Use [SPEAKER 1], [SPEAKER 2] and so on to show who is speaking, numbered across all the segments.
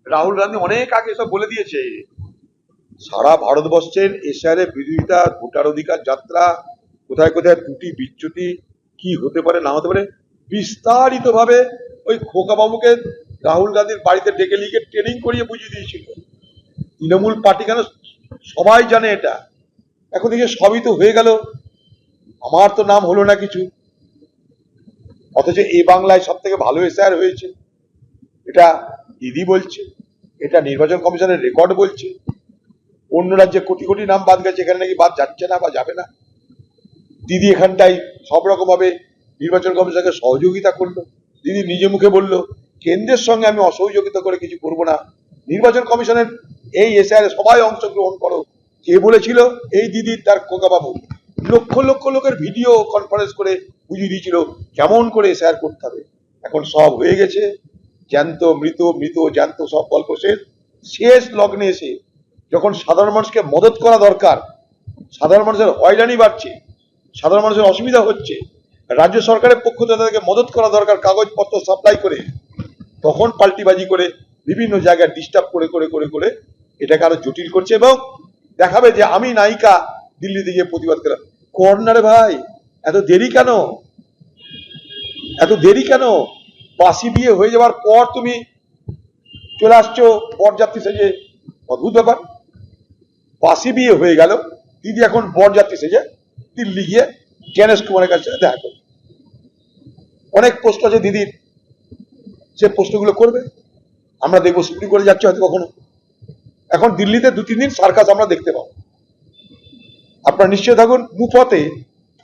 [SPEAKER 1] রাহুল গান্ধী অনেক আগে সব বলে দিয়েছে। সারা ভারতবর্ষের এশিয়ারে বিরোধিতা, ভোটার অধিকার যাত্রা, কোথায় কোথায় ত্রুটি বিচ্যুতি কি হতে পারে না হতে পারে বিস্তারিত ভাবে ওই খোকা বাবুকে রাহুল গান্ধীর বাড়িতে ডেকে লিখে ট্রেনিং করিয়ে বুঝিয়ে দিয়েছিল। তৃণমূল পার্টি কেন সবাই জানে এটা। এখন দেখে সবই তো হয়ে গেল, আমার তো নাম হলো না কিছু, অথচ এই বাংলায় সব থেকে ভালো এসআর হয়েছে এটা দিদি বলছে, এটা নির্বাচন কমিশনের রেকর্ড বলছে। অন্য রাজ্যে কোটি কোটি নাম বাদ গেছে, এখানে নাকি বাদ যাচ্ছে না বা যাবে না। দিদি এখানটাই সব রকম ভাবে নির্বাচন কমিশনকে সহযোগিতা করলো। দিদি নিজে মুখে বললো কেন্দ্রের সঙ্গে আমি অসহযোগিতা করে কিছু করব না, নির্বাচন কমিশনের এই এসআর সবাই অংশগ্রহণ করো। কে বলেছিল? এই দিদির তার খোকা বাবু লক্ষ লক্ষ লোকের ভিডিও কনফারেন্স করে বুঝিয়ে দিয়েছিল কেমন করে এসআর করতে হবে। এখন সব হয়ে গেছে, জ্যান্ত মৃত, মৃত জ্যান্ত সব গল্প শেষ। শেষ লগ্নে এসে যখন সাধারণ মানুষকে মদত করা দরকার, সাধারণ মানুষের হয়রানি বাড়ছে, সাধারণ মানুষের অসুবিধা হচ্ছে, রাজ্য সরকারের পক্ষ থেকে তাদেরকে মদত করা দরকার কাগজপত্র সাপ্লাই করে, তখন পাল্টিবাজি করে বিভিন্ন জায়গায় ডিস্টার্ব করে করে করে করে এটাকে আরো জটিল করছে এবং দেখাবে যে আমি নায়িকা দিল্লিতে গিয়ে প্রতিবাদ করা। কর্নারে ভাই এত দেরি কেন? এত দেরি কেন? বাসি বিয়ে হয়ে যাওয়ার পর তুমি চলে আসছো বরযাত্রী সেজে, অদ্ভুত ব্যাপার। বাসি বিয়ে হয়ে গেল, দিদি এখন বরযাত্রী সেজে দিল্লি গিয়ে গণেশ কুমারের কাছে দেখা করবে। অনেক প্রশ্ন আছে দিদির, সে প্রশ্নগুলো করবে, আমরা দেখবো। সুপ্রিম কোর্টে যাচ্ছে হয়তো কখনো। এখন দিল্লিতে 2-3 দিন সার্কাস আমরা দেখতে পাবো। আপনারা নিশ্চয় থাকুন, মুফতে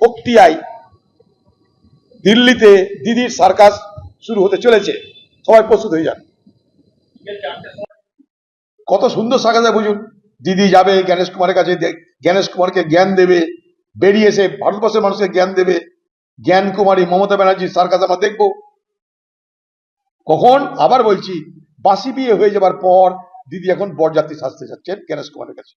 [SPEAKER 1] ফোকটিয়ায় দিল্লিতে দিদির সার্কাস শুরু হতে চলেছে, সবাই প্রস্তুত হয়ে যান। কত সুন্দর সার্কাস বুঝুন। দিদি যাবে গণেশ কুমারের কাছে, গণেশ কুমারকে জ্ঞান দেবে, বেরিয়ে এসে ভারতবর্ষের মানুষকে জ্ঞান দেবে। জ্ঞান কুমারী মমতা ব্যানার্জির সার্কাস আমরা দেখবো কখন। আবার বলছি, বাসি বিয়ে হয়ে যাবার পর দিদি এখন বরযাত্রী সাজতে যাচ্ছেন গণেশ কুমারের কাছে।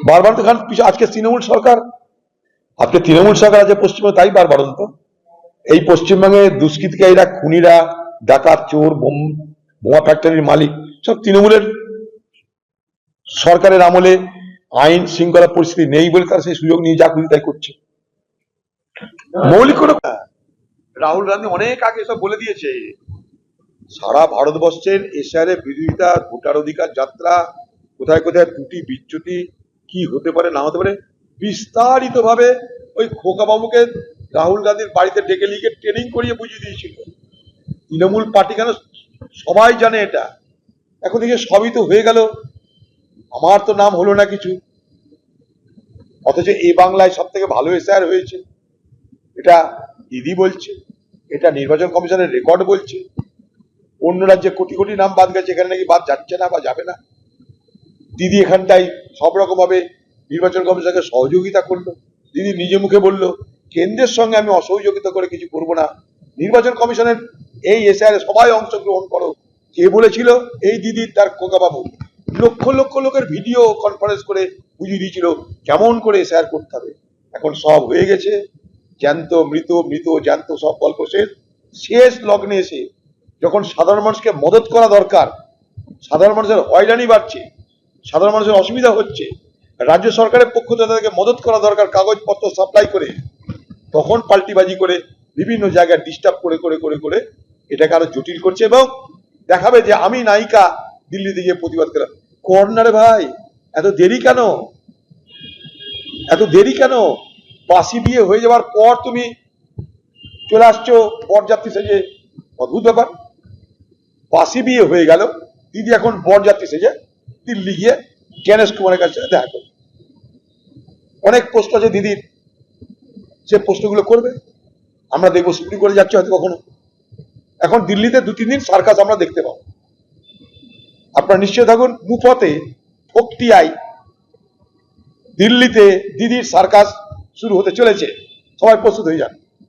[SPEAKER 1] বারবার তো আজকে তৃণমূল সরকার, আজকে তৃণমূল সরকার আছে পশ্চিমবঙ্গে, তাই বারবার তো এই পশ্চিমবঙ্গে দুষ্কৃতিকারীরা, খুনিরা, ডাকাত, চোর, বোমা ফ্যাক্টরির মালিক সব তৃণমূলের সরকারের আমলে। আইন শৃঙ্খলা পরিস্থিতি নেই বলে তারা সেই সুযোগ নিয়ে যা খুশি তাই করছে। মৌলিক কোনো রাহুল গান্ধী অনেক আগে সব বলে দিয়েছে। সারা ভারতবর্ষের এশিয়ারে বিরোধিতা, ভোটার অধিকার যাত্রা, কোথায় কোথায় ত্রুটি বিচ্যুতি কি হতে পারে না হতে পারে বিস্তারিত ভাবে ওই খোকা বাবুকে রাহুল গান্ধীর বাড়িতে ডেকে লিখে ট্রেনিং করিয়ে বুঝিয়ে দিয়েছিল। তৃণমূল পার্টি কেন সবাই জানে এটা। এখন দেখে সবই তো হয়ে গেল, আমার তো নাম হলো না কিছু, অথচ এই বাংলায় সব থেকে ভালো এসআর হয়েছে এটা দিদি বলছে, এটা নির্বাচন কমিশনের রেকর্ড বলছে। অন্য রাজ্যে কোটি কোটি নাম বাদ গেছে, এখানে নাকি বাদ যাচ্ছে না বা যাবে না। দিদি এখানটাই সব রকম ভাবে নির্বাচন কমিশনকে সহযোগিতা করলো। দিদি নিজে মুখে বললো কেন্দ্রের সঙ্গে আমি অসহযোগিতা করে কিছু করব না, নির্বাচন কমিশনের এই এসআর সবাই অংশগ্রহণ করো। কে বলেছিল? এই দিদির তার খোকা বাবু লক্ষ লক্ষ লোকের ভিডিও কনফারেন্স করে বুঝিয়ে দিয়েছিল কেমন করে এসআর করতে হবে। এখন সব হয়ে গেছে, জ্যান্ত মৃত, মৃত জ্যান্ত সব গল্প শেষ। শেষ লগ্নে এসে যখন সাধারণ মানুষকে মদত করা দরকার, সাধারণ মানুষের হয়রানি বাড়ছে, সাধারণ মানুষের অসুবিধা হচ্ছে, রাজ্য সরকারের পক্ষ থেকে তাদেরকে মদত করা দরকার কাগজপত্র সাপ্লাই করে, তখন পাল্টিবাজি করে বিভিন্ন জায়গায় ডিস্টার্ব করে করে করে করে এটাকে আরো জটিল করছে এবং দেখাবে যে আমি নায়িকা দিল্লিতে গিয়ে প্রতিবাদ করা। কর্নারে ভাই এত দেরি কেন? এত দেরি কেন? বাসি বিয়ে হয়ে যাওয়ার পর তুমি চলে আসছো বরযাত্রী সেজে, অদ্ভুত ব্যাপার। বাসি বিয়ে হয়ে গেল, দিদি এখন বরযাত্রী সেজে দিল্লি গিয়ে গণেশ কুমারের কাছে দেখা করবে। অনেক প্রশ্ন আছে দিদির, সে প্রশ্নগুলো করবে, আমরা দেখবো। সুপ্রিম কোর্টে যাচ্ছে হয়তো কখনো। এখন দিল্লিতে 2-3 দিন সার্কাস আমরা দেখতে পাবো। আপনারা নিশ্চয় থাকুন, মুফতে ফোকটিয়ায় দিল্লিতে দিদির সার্কাস শুরু হতে চলেছে, সবাই প্রস্তুত হয়ে যান।